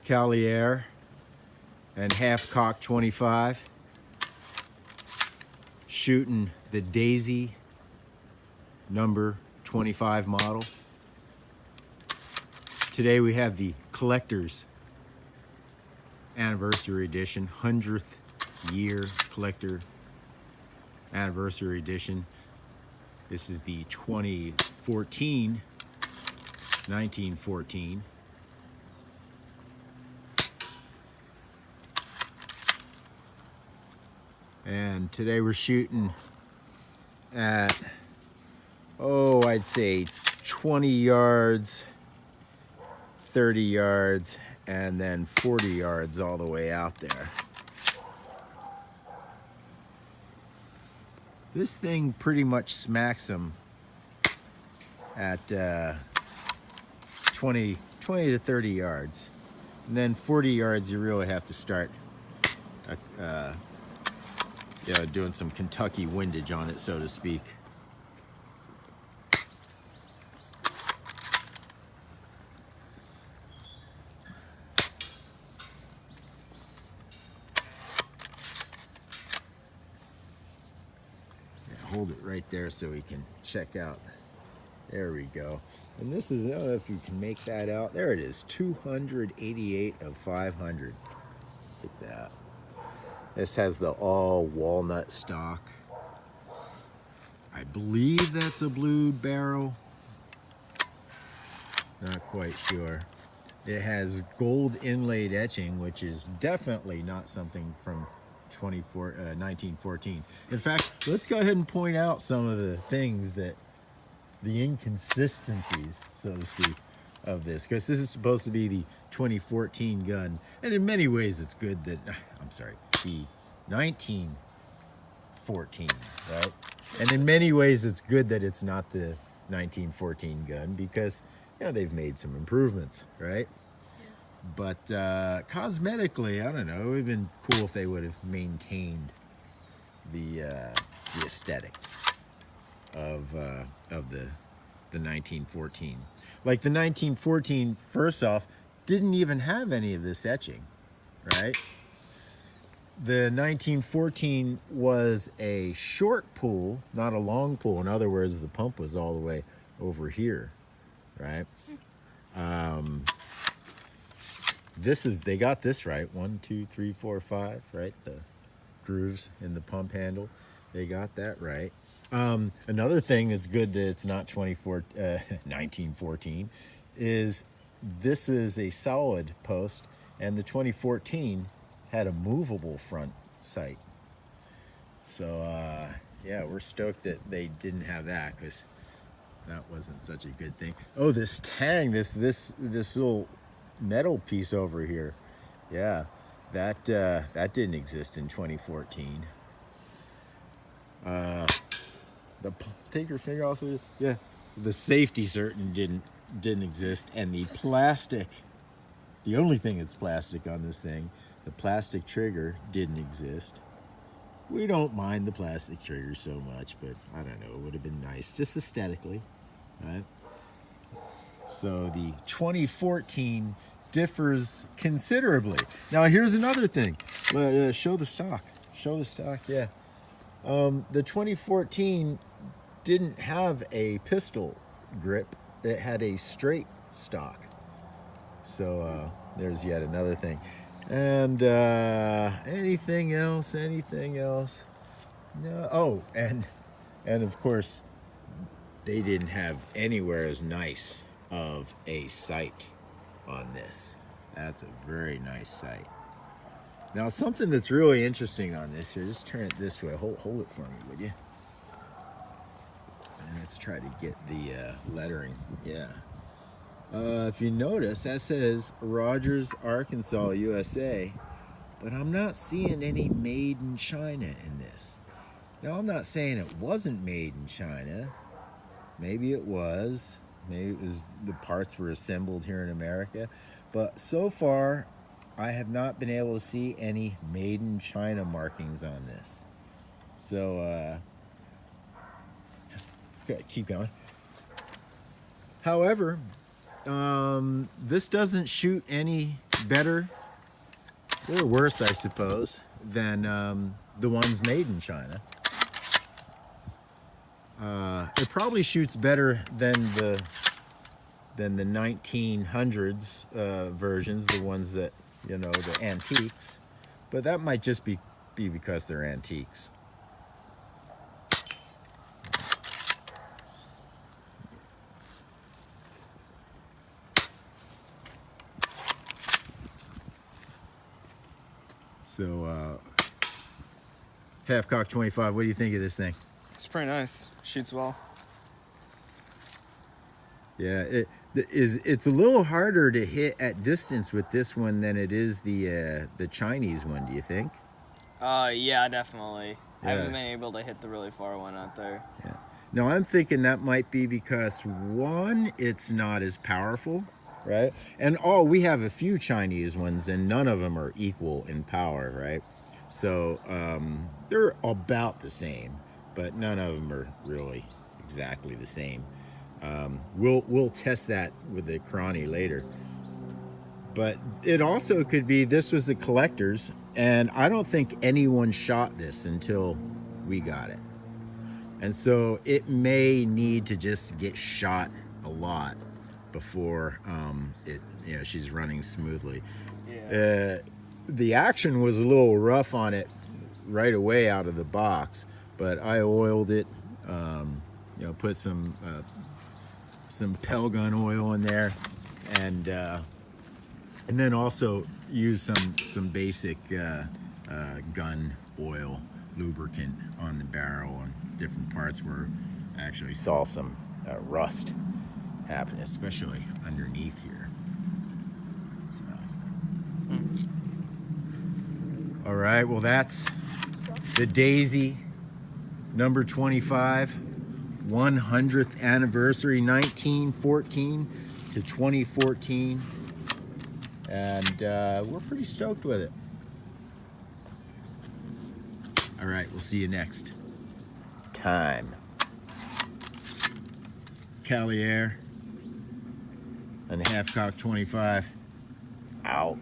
CaliAir and half-cock 25, shooting the Daisy number 25 model. Today we have the collector's anniversary edition, 100th year collector anniversary edition. This is the 1914. And today we're shooting at, I'd say 20 yards, 30 yards, and then 40 yards all the way out there. This thing pretty much smacks them at 20 to 30 yards. And then 40 yards, you really have to start doing some Kentucky windage on it, so to speak. Hold it right there so we can check out. There we go. And this is, I don't know if you can make that out. There it is, 288 of 500. Look at that. This has the all walnut stock. I believe that's a blued barrel. Not quite sure. It has gold inlaid etching, which is definitely not something from 1914. In fact, let's go ahead and point out some of the things that, the inconsistencies, so to speak, of this, because this is supposed to be the 2014 gun, and in many ways it's good that, the 1914, right? And in many ways it's good that it's not the 1914 gun, because, they've made some improvements, right? But cosmetically, I don't know, it would have been cool if they would have maintained the aesthetics of the 1914. Like the 1914, first off, didn't even have any of this etching, right? The 1914 was a short pull, not a long pull. In other words, the pump was all the way over here, right? They got this right. 1, 2, 3, 4, 5, right? The grooves in the pump handle, they got that right. Another thing that's good that it's not 1914 is this is a solid post, and the 2014 had a movable front sight. So yeah, we're stoked that they didn't have that, because that wasn't such a good thing. Oh, this tang, this little metal piece over here, yeah, that didn't exist in 2014. Take your finger off of it. Yeah, the safety certain didn't exist, and the plastic, the only thing that's plastic on this thing, the plastic trigger didn't exist. We don't mind the plastic trigger so much, but I don't know, it would have been nice just aesthetically, right? So the 2014 differs considerably. Now here's another thing. Show the stock. Show the stock, yeah. The 2014 didn't have a pistol grip. It had a straight stock. So there's yet another thing. And anything else? No. Oh, and of course, they didn't have anywhere as nice of a sight on this. That's a very nice sight. Now, something that's really interesting on this here, just turn it this way. Hold it for me, would you? And let's try to get the lettering. Yeah. If you notice, that says Rogers, Arkansas, USA, but I'm not seeing any made in China in this. Now, I'm not saying it wasn't made in China. Maybe it was. Maybe it was, the parts were assembled here in America. But so far, I have not been able to see any made in China markings on this. So, keep going. However, this doesn't shoot any better or worse, I suppose, than the ones made in China. It probably shoots better than the 1900s versions, the ones that, you know, the antiques. But that might just be because they're antiques. So, Half-Cock 25, what do you think of this thing? It's pretty nice. Shoots well. Yeah, it's a little harder to hit at distance with this one than it is the Chinese one, do you think? Yeah, definitely. Yeah. I haven't been able to hit the really far one out there. Yeah. Now, I'm thinking that might be because, one, it's not as powerful, right? And we have a few Chinese ones, and none of them are equal in power, right? So they're about the same, but none of them are really exactly the same. We'll test that with the Crony later. But it also could be this was a collector's, and I don't think anyone shot this until we got it. And so it may need to just get shot a lot before she's running smoothly. Yeah. The action was a little rough on it right away out of the box, but I oiled it, put some Pel gun oil in there, and then also use some basic gun oil lubricant on the barrel and different parts where I actually saw some rust happen, especially underneath here. So. All right, well, that's the Daisy number 25, 100th anniversary, 1914 to 2014, and we're pretty stoked with it. All right, we'll see you next time. CaliAir and Half-Cock 25 out.